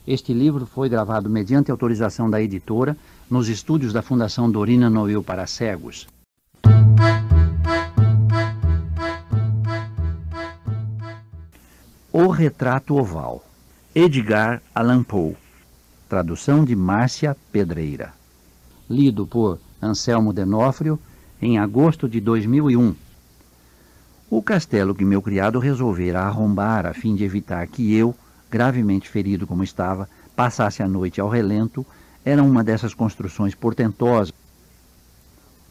Este livro foi gravado mediante autorização da editora nos estúdios da Fundação Dorina Noil para Cegos. O Retrato Oval, Edgar Allan Poe, tradução de Márcia Pedreira. Lido por Anselmo D'Onofrio em agosto de 2001. O castelo que meu criado resolvera arrombar a fim de evitar que eu, gravemente ferido como estava, passasse a noite ao relento, era uma dessas construções portentosas,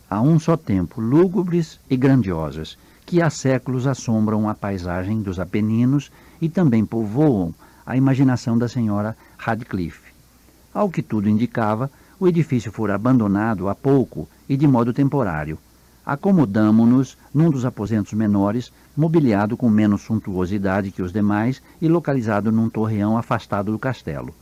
a um só tempo lúgubres e grandiosas, que há séculos assombram a paisagem dos Apeninos e também povoam a imaginação da senhora Radcliffe. Ao que tudo indicava, o edifício fora abandonado há pouco e de modo temporário. Acomodamo-nos num dos aposentos menores, mobiliado com menos suntuosidade que os demais e localizado num torreão afastado do castelo.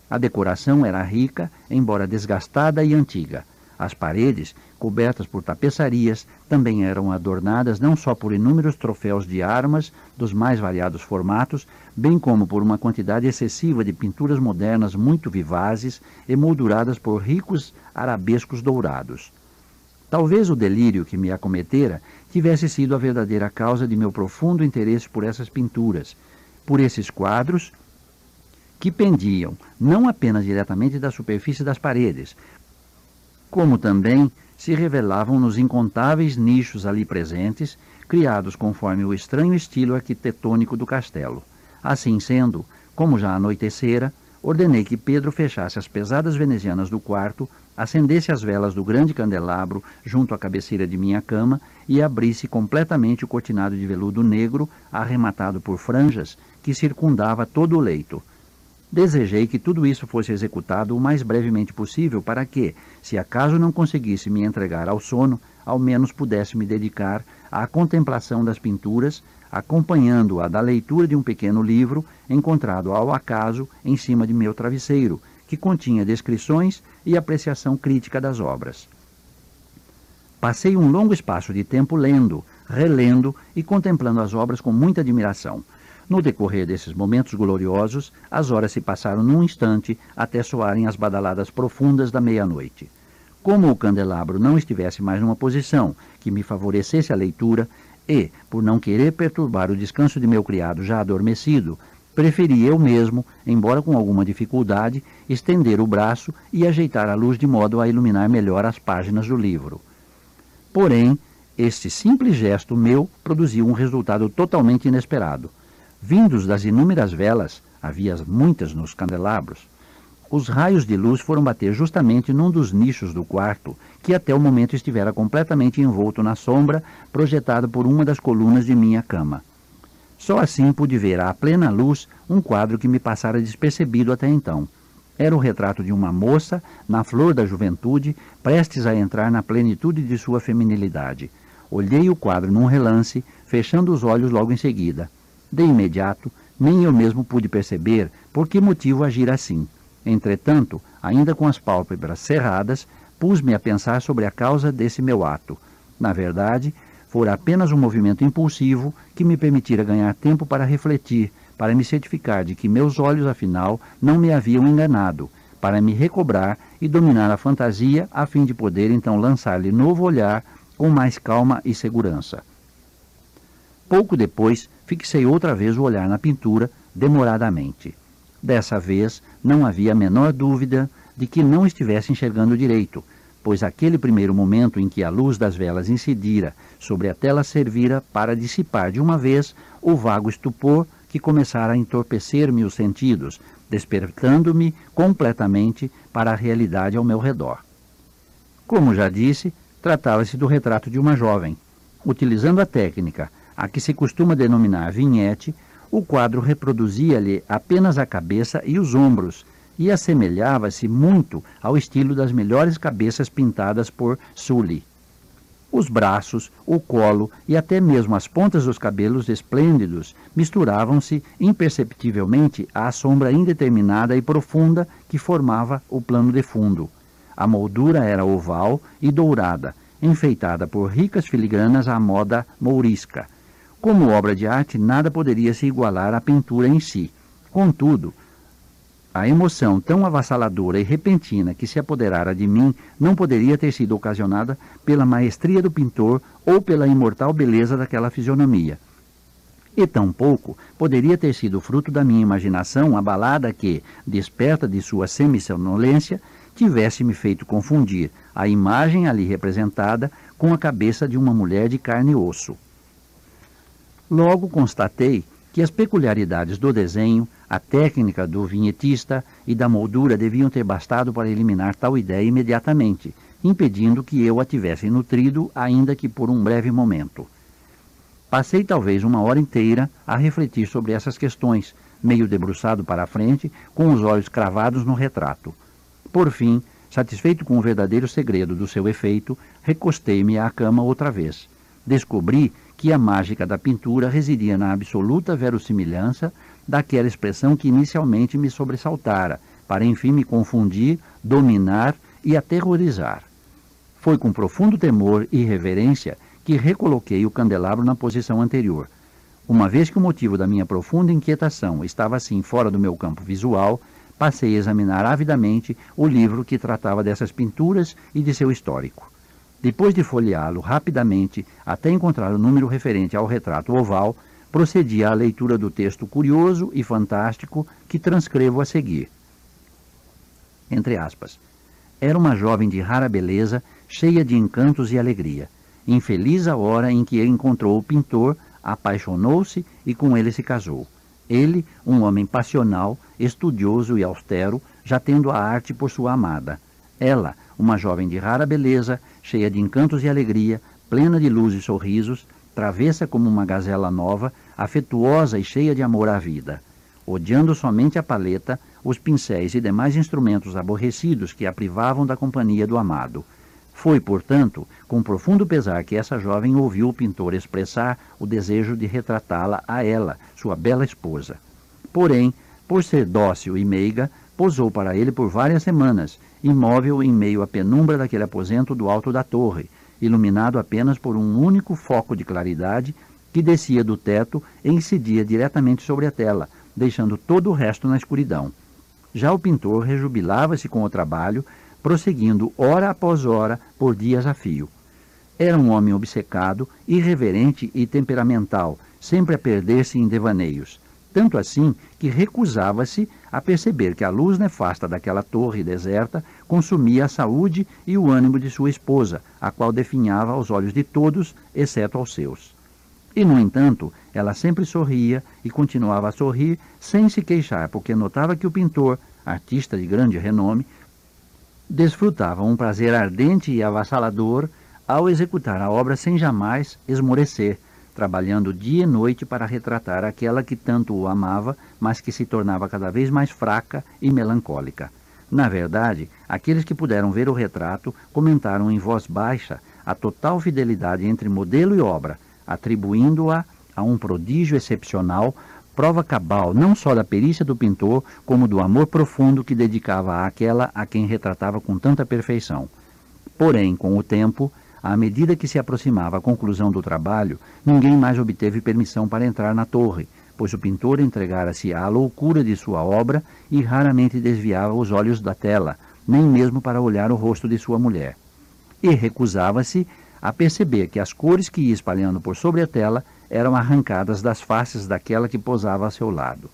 A decoração era rica, embora desgastada e antiga. As paredes, cobertas por tapeçarias, também eram adornadas não só por inúmeros troféus de armas dos mais variados formatos, bem como por uma quantidade excessiva de pinturas modernas muito vivazes, emolduradas por ricos arabescos dourados. Talvez o delírio que me acometera tivesse sido a verdadeira causa de meu profundo interesse por essas pinturas, por esses quadros que pendiam não apenas diretamente da superfície das paredes, como também se revelavam nos incontáveis nichos ali presentes, criados conforme o estranho estilo arquitetônico do castelo. Assim sendo, como já anoitecera, ordenei que Pedro fechasse as pesadas venezianas do quarto, acendesse as velas do grande candelabro junto à cabeceira de minha cama e abrisse completamente o cortinado de veludo negro, arrematado por franjas, que circundava todo o leito. Desejei que tudo isso fosse executado o mais brevemente possível para que, se acaso não conseguisse me entregar ao sono, ao menos pudesse me dedicar à contemplação das pinturas, acompanhando-a da leitura de um pequeno livro encontrado ao acaso em cima de meu travesseiro, que continha descrições e apreciação crítica das obras. Passei um longo espaço de tempo lendo, relendo e contemplando as obras com muita admiração. No decorrer desses momentos gloriosos, as horas se passaram num instante até soarem as badaladas profundas da meia-noite. Como o candelabro não estivesse mais numa posição que me favorecesse a leitura e, por não querer perturbar o descanso de meu criado já adormecido, preferi eu mesmo, embora com alguma dificuldade, estender o braço e ajeitar a luz de modo a iluminar melhor as páginas do livro. Porém, este simples gesto meu produziu um resultado totalmente inesperado. Vindos das inúmeras velas, havia muitas nos candelabros, os raios de luz foram bater justamente num dos nichos do quarto, que até o momento estivera completamente envolto na sombra, projetado por uma das colunas de minha cama. Só assim pude ver à plena luz um quadro que me passara despercebido até então. Era o retrato de uma moça, na flor da juventude, prestes a entrar na plenitude de sua feminilidade. Olhei o quadro num relance, fechando os olhos logo em seguida. De imediato, nem eu mesmo pude perceber por que motivo agir assim. Entretanto, ainda com as pálpebras cerradas, pus-me a pensar sobre a causa desse meu ato. Na verdade, fora apenas um movimento impulsivo que me permitira ganhar tempo para refletir, para me certificar de que meus olhos, afinal, não me haviam enganado, para me recobrar e dominar a fantasia, a fim de poder então lançar-lhe novo olhar com mais calma e segurança. Pouco depois, fixei outra vez o olhar na pintura, demoradamente. Dessa vez, não havia a menor dúvida de que não estivesse enxergando direito, pois aquele primeiro momento em que a luz das velas incidira sobre a tela servira para dissipar de uma vez o vago estupor que começara a entorpecer-me os sentidos, despertando-me completamente para a realidade ao meu redor. Como já disse, tratava-se do retrato de uma jovem. Utilizando a técnica a que se costuma denominar vignette, o quadro reproduzia-lhe apenas a cabeça e os ombros, e assemelhava-se muito ao estilo das melhores cabeças pintadas por Sully. Os braços, o colo e até mesmo as pontas dos cabelos esplêndidos misturavam-se imperceptivelmente à sombra indeterminada e profunda que formava o plano de fundo. A moldura era oval e dourada, enfeitada por ricas filigranas à moda mourisca. Como obra de arte, nada poderia se igualar à pintura em si. Contudo, A emoção tão avassaladora e repentina que se apoderara de mim não poderia ter sido ocasionada pela maestria do pintor ou pela imortal beleza daquela fisionomia. E tampouco poderia ter sido fruto da minha imaginação abalada que, desperta de sua semissonolência, tivesse me feito confundir a imagem ali representada com a cabeça de uma mulher de carne e osso. Logo constatei que as peculiaridades do desenho, a técnica do vinhetista e da moldura deviam ter bastado para eliminar tal ideia imediatamente, impedindo que eu a tivesse nutrido, ainda que por um breve momento. Passei talvez uma hora inteira a refletir sobre essas questões, meio debruçado para a frente, com os olhos cravados no retrato. Por fim, satisfeito com o verdadeiro segredo do seu efeito, recostei-me à cama outra vez. Descobri que a mágica da pintura residia na absoluta verossimilhança daquela expressão que inicialmente me sobressaltara, para enfim me confundir, dominar e aterrorizar. Foi com profundo temor e reverência que recoloquei o candelabro na posição anterior. Uma vez que o motivo da minha profunda inquietação estava assim fora do meu campo visual, passei a examinar avidamente o livro que tratava dessas pinturas e de seu histórico. Depois de folheá-lo rapidamente até encontrar o número referente ao retrato oval, procedi à leitura do texto curioso e fantástico que transcrevo a seguir. Entre aspas. Era uma jovem de rara beleza, cheia de encantos e alegria. Infeliz a hora em que encontrou o pintor, apaixonou-se e com ele se casou. Ele, um homem passional, estudioso e austero, já tendo a arte por sua amada. Ela, uma jovem de rara beleza, cheia de encantos e alegria, plena de luz e sorrisos, travessa como uma gazela nova, afetuosa e cheia de amor à vida. Odiando somente a paleta, os pincéis e demais instrumentos aborrecidos que a privavam da companhia do amado. Foi, portanto, com profundo pesar que essa jovem ouviu o pintor expressar o desejo de retratá-la a ela, sua bela esposa. Porém, por ser dócil e meiga, posou para ele por várias semanas, imóvel em meio à penumbra daquele aposento do alto da torre, iluminado apenas por um único foco de claridade que descia do teto e incidia diretamente sobre a tela, deixando todo o resto na escuridão. Já o pintor rejubilava-se com o trabalho, prosseguindo hora após hora por dias a fio. Era um homem obcecado, irreverente e temperamental, sempre a perder-se em devaneios. Tanto assim que recusava-se a perceber que a luz nefasta daquela torre deserta consumia a saúde e o ânimo de sua esposa, a qual definhava aos olhos de todos, exceto aos seus. E, no entanto, ela sempre sorria e continuava a sorrir sem se queixar, porque notava que o pintor, artista de grande renome, desfrutava um prazer ardente e avassalador ao executar a obra sem jamais esmorecer, trabalhando dia e noite para retratar aquela que tanto o amava, mas que se tornava cada vez mais fraca e melancólica. Na verdade, aqueles que puderam ver o retrato comentaram em voz baixa a total fidelidade entre modelo e obra, atribuindo-a a um prodígio excepcional, prova cabal não só da perícia do pintor, como do amor profundo que dedicava àquela a quem retratava com tanta perfeição. Porém, com o tempo, à medida que se aproximava a conclusão do trabalho, ninguém mais obteve permissão para entrar na torre, pois o pintor entregara-se à loucura de sua obra e raramente desviava os olhos da tela, nem mesmo para olhar o rosto de sua mulher. E recusava-se a perceber que as cores que ia espalhando por sobre a tela eram arrancadas das faces daquela que posava a seu lado.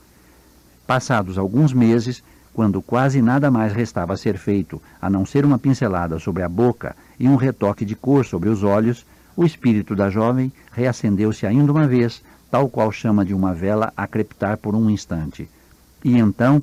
Passados alguns meses, quando quase nada mais restava a ser feito, a não ser uma pincelada sobre a boca e um retoque de cor sobre os olhos, o espírito da jovem reacendeu-se ainda uma vez, tal qual chama de uma vela a crepitar por um instante. E então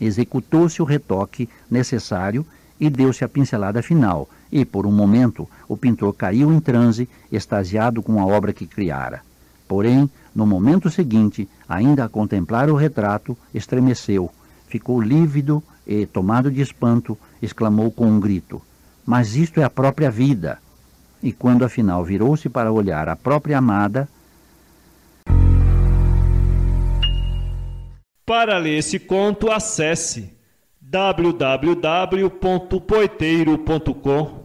executou-se o retoque necessário e deu-se a pincelada final, e, por um momento, o pintor caiu em transe, extasiado com a obra que criara. Porém, no momento seguinte, ainda a contemplar o retrato, estremeceu, ficou lívido e, tomado de espanto, exclamou com um grito: "Mas isto é a própria vida!" E quando afinal virou-se para olhar a própria amada... Para ler esse conto, acesse www.poeteiro.com